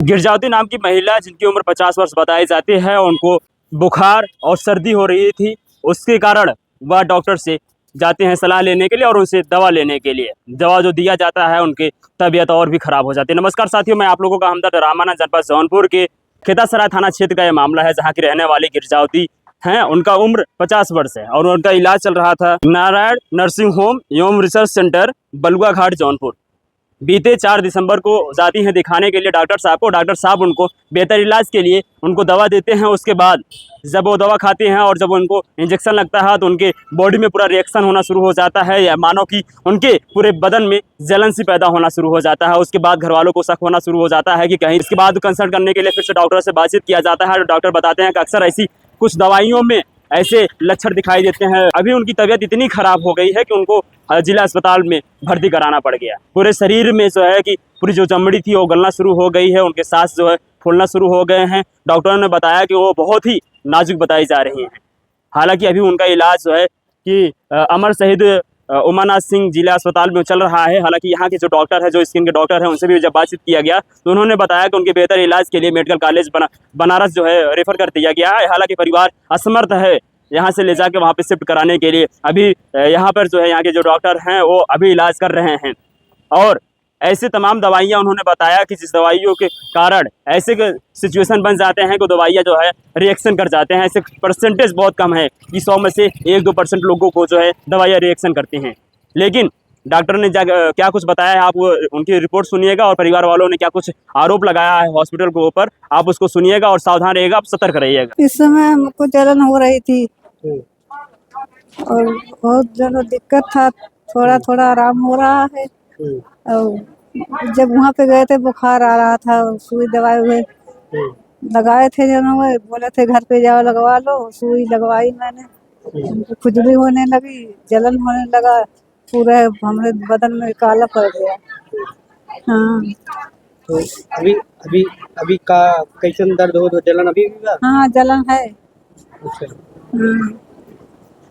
गिरजावती नाम की महिला जिनकी उम्र 50 वर्ष बताई जाती है, उनको बुखार और सर्दी हो रही थी। उसके कारण वह डॉक्टर से जाते हैं सलाह लेने के लिए और उनसे दवा लेने के लिए। दवा जो दिया जाता है उनकी तबीयत और भी खराब हो जाती है। नमस्कार साथियों, मैं आप लोगों का हमदर्द रामाना, जनपद जौनपुर के खेतासराय थाना क्षेत्र का यह मामला है, जहाँ की रहने वाली गिरजावती हैं। उनका उम्र 50 वर्ष है और उनका इलाज चल रहा था नारायण नर्सिंग होम एवं रिसर्च सेंटर, बलुआ घाट, जौनपुर। बीते 4 दिसंबर को जाती हैं दिखाने के लिए डॉक्टर साहब को। डॉक्टर साहब उनको बेहतर इलाज के लिए उनको दवा देते हैं। उसके बाद जब वो दवा खाते हैं और जब उनको इंजेक्शन लगता है तो उनके बॉडी में पूरा रिएक्शन होना शुरू हो जाता है, या मानो कि उनके पूरे बदन में जलन सी पैदा होना शुरू हो जाता है। उसके बाद घर वालों को शक होना शुरू हो जाता है कि कहीं, इसके बाद कंसल्ट करने के लिए फिर से डॉक्टर से बातचीत किया जाता है। डॉक्टर बताते हैं कि अक्सर ऐसी कुछ दवाइयों में ऐसे लक्षण दिखाई देते हैं। अभी उनकी तबीयत इतनी खराब हो गई है कि उनको जिला अस्पताल में भर्ती कराना पड़ गया। पूरे शरीर में जो है कि पूरी जो चमड़ी थी वो गलना शुरू हो गई है, उनके सांस जो है फूलना शुरू हो गए हैं। डॉक्टरों ने बताया कि वो बहुत ही नाजुक बताई जा रही हैं। हालांकि अभी उनका इलाज जो है कि अमर शहीद उमानाथ सिंह जिला अस्पताल में चल रहा है। हालांकि यहाँ के जो डॉक्टर है, जो स्किन के डॉक्टर हैं, उनसे भी जब बातचीत किया गया तो उन्होंने बताया कि उनके बेहतर इलाज के लिए मेडिकल कॉलेज बनारस जो है रेफर कर दिया गया है। हालांकि परिवार असमर्थ है यहाँ से ले जाके वहाँ पे शिफ्ट कराने के लिए। अभी यहाँ पर जो है यहाँ के जो डॉक्टर हैं वो अभी इलाज कर रहे हैं। और ऐसे तमाम दवाइयाँ उन्होंने बताया कि जिस दवाइयों के कारण ऐसे सिचुएशन बन जाते हैं कि दवाइयाँ जो है रिएक्शन कर जाते हैं। ऐसे परसेंटेज बहुत कम है कि 100 में से 1-2% लोगों को जो है दवाइयाँ रिएक्शन करती हैं। लेकिन डॉक्टर ने क्या कुछ बताया है, आप उनकी रिपोर्ट सुनिएगा। और परिवार वालों ने क्या कुछ आरोप लगाया है हॉस्पिटल के ऊपर, आप उसको सुनिएगा और सावधान रहिएगा, आप सतर्क रहिएगा। इस समय हमको जलन हो रही थी और बहुत ज़्यादा दिक्कत था। थोड़ा थोड़ा आराम हो रहा है। और जब वहाँ पे गए थे बुखार आ रहा था, सुई दवाई हुए लगाए थे, जनों बोले थे घर पे जाओ लगवा लो। सुई लगवाई मैंने, खुजली होने लगी, जलन होने लगा, पूरे हमारे बदन में काला पड़ गया। हाँ तो अभी अभी अभी का कैसन दर्द हो, तो जलन अभी भी बा? हाँ, जलन है। अच्छा, हाँ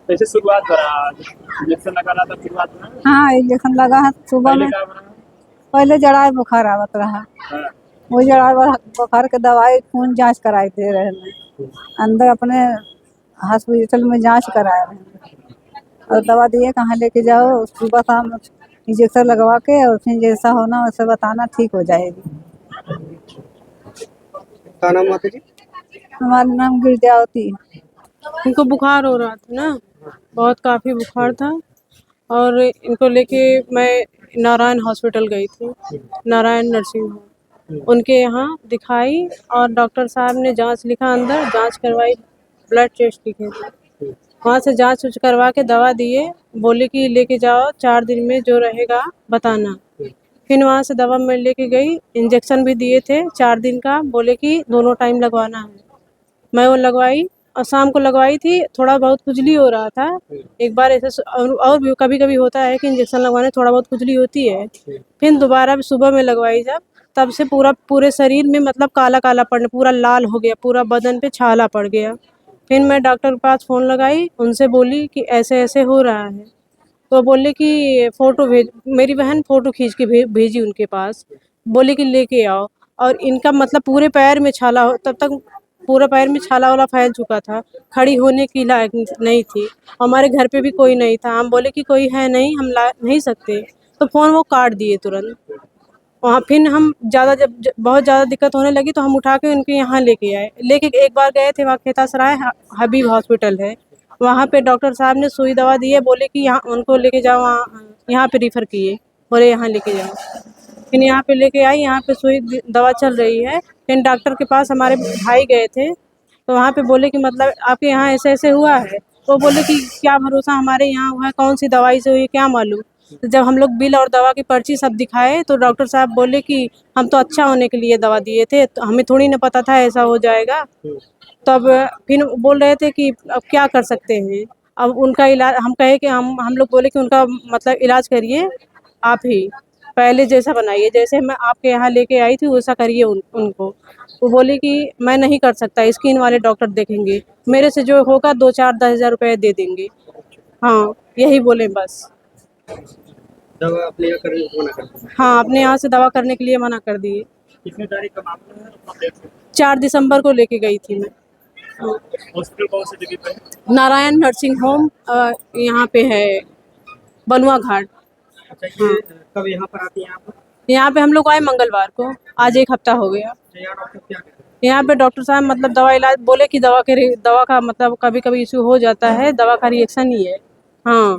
कैसे शुरुआत करा, इंजेक्शन लगाना था शुरुआत में? हाँ, इंजेक्शन लगा है सुबह में। पहले जड़ाई बुखार आवत रहा, वो जड़ाई बुखार के दवाई खून जांच कराई दे रहे हैं अंदर अपने हॉस्पिटल में, जांच कराए रहे और दवा दिए कहाँ लेके जाओ, सुबह शाम इंजेक्शन लगवा के और फिर जैसा होना वैसे बताना, ठीक हो जाएगी। क्या नाम माता जी? हमारा नाम गिरजावती है। इनको बुखार हो रहा था ना, बहुत काफ़ी बुखार था। और इनको लेके मैं नारायण हॉस्पिटल गई थी, नारायण नर्सिंग होम। उनके यहाँ दिखाई और डॉक्टर साहब ने जांच लिखा, अंदर जांच करवाई, ब्लड टेस्ट लिखे थे। वहाँ से जांच उच करवा के दवा दिए, बोले कि लेके जाओ 4 दिन में जो रहेगा बताना। फिर वहाँ से दवा मैं लेके गई, इंजेक्शन भी दिए थे 4 दिन का, बोले कि दोनों टाइम लगवाना है। मैं वो लगवाई और शाम को लगवाई थी। थोड़ा बहुत खुजली हो रहा था एक बार ऐसे, और भी कभी कभी होता है कि इंजेक्शन लगवाने थोड़ा बहुत खुजली होती है। फिर दोबारा सुबह में लगवाई जब, तब से पूरे शरीर में मतलब काला काला पड़ने, पूरा लाल हो गया, पूरा बदन पे छाला पड़ गया। फिर मैं डॉक्टर के पास फ़ोन लगाई, उनसे बोली कि ऐसे ऐसे हो रहा है। तो बोले कि फ़ोटो भेज, मेरी बहन फ़ोटो खींच के भेजी उनके पास, बोले कि लेके आओ। और इनका मतलब पूरे पैर में छाला हो, तब तक पूरा पैर में छाला वाला फैल चुका था, खड़ी होने की लायक नहीं थी। हमारे घर पे भी कोई नहीं था, हम बोले कि कोई है नहीं, हम ला नहीं सकते, तो फ़ोन वो काट दिए तुरंत। वहाँ फिर हम बहुत ज़्यादा दिक्कत होने लगी तो हम उठा के उनके यहाँ लेके आए। लेके एक बार गए थे वहाँ खेतासराय हबीब हॉस्पिटल है, वहाँ पे डॉक्टर साहब ने सुई दवा दी है, बोले कि यहाँ उनको लेके जाओ, यहाँ पे रिफ़र किए, बोले यहाँ लेके जाओ। फिर यहाँ पे लेके आई, यहाँ पे सुई दवा चल रही है। फिर डॉक्टर के पास हमारे भाई गए थे, तो वहाँ पे बोले कि मतलब आपके यहाँ ऐसे ऐसे हुआ है। तो बोले कि क्या भरोसा हमारे यहाँ हुआ है, कौन सी दवाई से हुई क्या मालूम। तो जब हम लोग बिल और दवा की पर्ची सब दिखाए तो डॉक्टर साहब बोले कि हम तो अच्छा होने के लिए दवा दिए थे, तो हमें थोड़ी ना पता था ऐसा हो जाएगा। तब फिर बोल रहे थे कि अब क्या कर सकते हैं, अब उनका इलाज, हम कहे कि हम लोग बोले कि उनका मतलब इलाज करिए आप ही, पहले जैसा बनाइए, जैसे मैं आपके यहाँ लेके आई थी वैसा करिए उनको। वो बोले कि मैं नहीं कर सकता, स्किन वाले डॉक्टर देखेंगे, मेरे से जो होगा 2-4-10 हज़ार रुपये दे देंगे। हाँ, यही बोले बस। दवा अपने यहाँ करने को मना कर दिया? हाँ, अपने यहाँ से दवा करने के लिए मना कर दिए। कितनी तारीख का मामला है? अपना डेट 4 दिसंबर को लेके गई थी मैं। हॉस्पिटल कौन सी जगह पे है? नारायण नर्सिंग होम यहाँ पे है, बनुआ घाट। अच्छा, ये कब यहाँ पर आती हैं आप? यहाँ पे हम लोग आए मंगलवार को, आज 1 हफ्ता हो गया। अच्छा, यहाँ डॉक्टर क्या कहते हैं? यहाँ पे डॉक्टर साहब मतलब दवा इलाज बोले कि दवा का मतलब कभी कभी इशू हो जाता है, दवा का रिएक्शन ही है। हाँ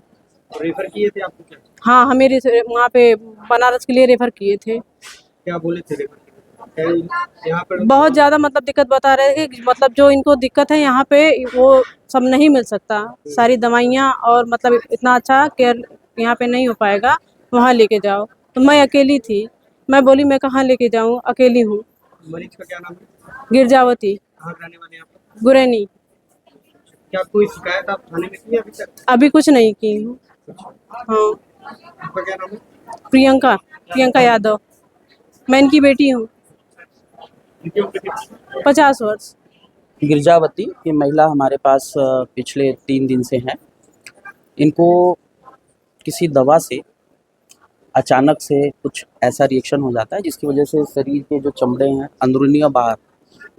रेफर किए थे आपको क्या? हाँ, हमें वहाँ पे बनारस के लिए रेफर किए थे। क्या बोले थे रेफर के लिए? यहाँ पर बहुत ज़्यादा मतलब दिक्कत बता रहे थे कि मतलब जो इनको दिक्कत है यहाँ पे वो सब नहीं मिल सकता, सारी दवाइयाँ और मतलब इतना अच्छा केयर यहाँ पे नहीं हो पाएगा, वहाँ लेके जाओ। तो मैं अकेली थी, मैं बोली मैं कहाँ लेके जाऊँ, अकेली हूँ। मरीज का क्या नाम है? गिरजावती कहाँ के रहने वाले हैं आप? गुरैनी। क्या कोई शिकायत आप थाने में की अभी तक? अभी कुछ नहीं की हूँ। हाँ, आपका क्या नाम है? प्रियंका यादव, मैं इनकी बेटी हूँ। इनकी उम्र कितनी? 50 वर्ष। गिरजावती ये महिला हमारे पास पिछले 3 दिन से हैं। इनको किसी दवा से अचानक से कुछ ऐसा रिएक्शन हो जाता है जिसकी वजह से शरीर के जो चमड़े हैं अंदरूनी और बाहर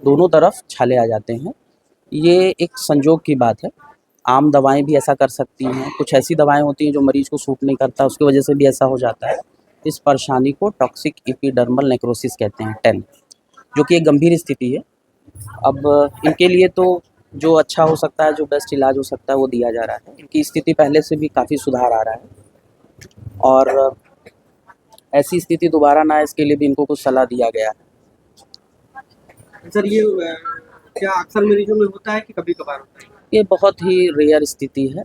दोनों तरफ छाले आ जाते हैं। ये एक संजोग की बात है, आम दवाएं भी ऐसा कर सकती हैं, कुछ ऐसी दवाएं होती हैं जो मरीज को सूट नहीं करता, उसकी वजह से भी ऐसा हो जाता है। इस परेशानी को टॉक्सिक एपिडर्मल नेक्रोसिस कहते हैं, टेन, जो कि एक गंभीर स्थिति है। अब इनके लिए तो जो अच्छा हो सकता है, जो बेस्ट इलाज हो सकता है वो दिया जा रहा है। इनकी स्थिति पहले से भी काफ़ी सुधार आ रहा है और ऐसी स्थिति दोबारा ना आए इसके लिए भी इनको कुछ सलाह दिया गया है। सर, ये क्या अक्सर मरीजों में होता है कि कभी कभार होता है? ये बहुत ही रेयर स्थिति है,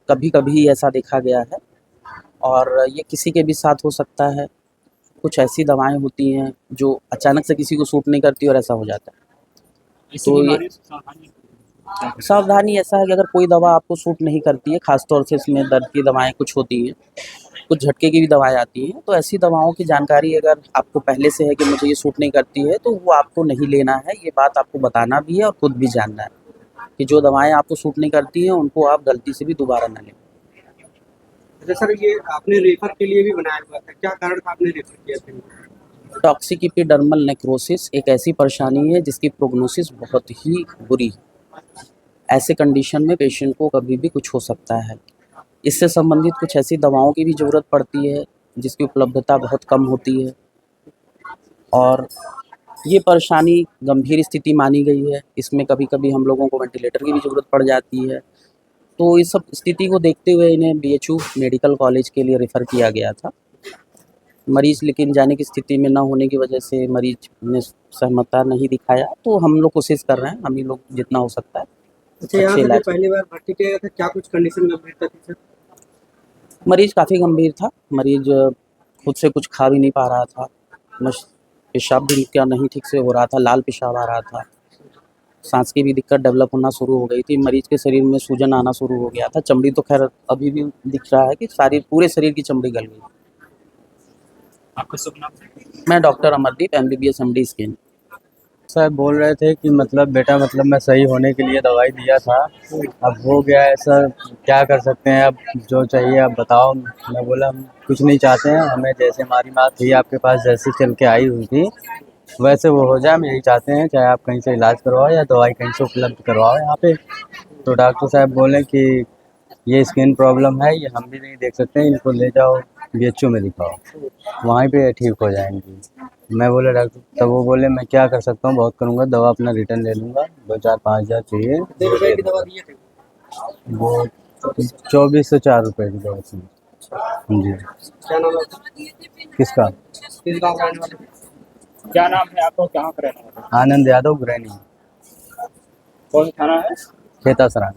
कभी कभी ऐसा देखा गया है और ये किसी के भी साथ हो सकता है। कुछ ऐसी दवाएं होती हैं जो अचानक से किसी को सूट नहीं करती और ऐसा हो जाता है। इसी तो ये बीमारी से सावधानी सावधानी ऐसा है कि अगर कोई दवा आपको सूट नहीं करती है, ख़ासतौर से इसमें दर्द की दवाएं कुछ होती हैं, कुछ झटके की भी दवाएं आती हैं, तो ऐसी दवाओं की जानकारी अगर आपको पहले से है कि मुझे ये सूट नहीं करती है तो वो आपको नहीं लेना है। ये बात आपको बताना भी है और खुद भी जानना है कि जो दवाएं आपको सूट नहीं करती हैं उनको आप गलती से भी दोबारा ना लें। अच्छा सर, ये आपने रेफर के लिए भी बनाया हुआ था, क्या कारण था आपने रेफर किया था? टॉक्सिक एपिडर्मल नेक्रोसिस एक ऐसी परेशानी है जिसकी प्रोग्नोसिस बहुत ही बुरी है। ऐसे कंडीशन में पेशेंट को कभी भी कुछ हो सकता है। इससे संबंधित कुछ ऐसी दवाओं की भी ज़रूरत पड़ती है जिसकी उपलब्धता बहुत कम होती है और ये परेशानी गंभीर स्थिति मानी गई है। इसमें कभी कभी हम लोगों को वेंटिलेटर की भी ज़रूरत पड़ जाती है। तो इस सब स्थिति को देखते हुए इन्हें BHU मेडिकल कॉलेज के लिए रेफ़र किया गया था। मरीज़ लेकिन जाने की स्थिति में ना होने की वजह से मरीज ने सहमता नहीं दिखाया, तो हम लोग कोशिश कर रहे हैं, हम ही लोग जितना हो सकता है। अच्छा, यहाँ अच्छे पे इलाज जो पहली बार भर्ती किया गया था, क्या कुछ कंडीशन गंभीरता थी सर? मरीज़ काफ़ी गंभीर था। मरीज़ खुद से कुछ खा भी नहीं पा रहा था, पेशाब भी क्या नहीं ठीक से हो रहा था, लाल पेशाब आ रहा था, सांस की भी दिक्कत डेवलप होना शुरू हो गई थी, मरीज़ के शरीर में सूजन आना शुरू हो गया था। चमड़ी तो खैर अभी भी दिख रहा है कि सारी पूरे शरीर की चमड़ी गल गई। आपका शुभ नाम? मैं doctor Amardeep, MBBS MD skin. Sir बोल रहे थे कि मतलब बेटा मतलब मैं सही होने के लिए दवाई दिया था, अब हो गया है सर, क्या कर सकते हैं, अब जो चाहिए आप बताओ। मैं बोला हम कुछ नहीं चाहते हैं, हमें जैसे हमारी माँ थी आपके पास जैसे चल के आई हुई थी वैसे वो हो जाए, हम यही चाहते हैं। चाहे आप कहीं से इलाज करवाओ या दवाई कहीं से उपलब्ध करवाओ यहाँ पे। तो डॉक्टर साहब बोले कि ये स्किन प्रॉब्लम है, ये हम भी नहीं देख सकते हैं, इनको ले जाओ BHU में दिखाओ, वहीं पे ठीक हो जाएंगी। मैं बोला डॉक्टर, तब वो बोले मैं क्या कर सकता हूँ, बहुत करूँगा, दवा अपना रिटर्न ले लूँगा, 2-4-5 हज़ार चाहिए। कितने रुपए की दवा दिए थे? वो 24 से 4 रुपए की दवा थी जी। क्या नाम है आपका? किसका? किस गाँव का रहने वाले थे? क्या नाम है आपको, कहाँ पर रहना है? आनंद यादव, गुरैनी, कौन थाना है? खेता सराय।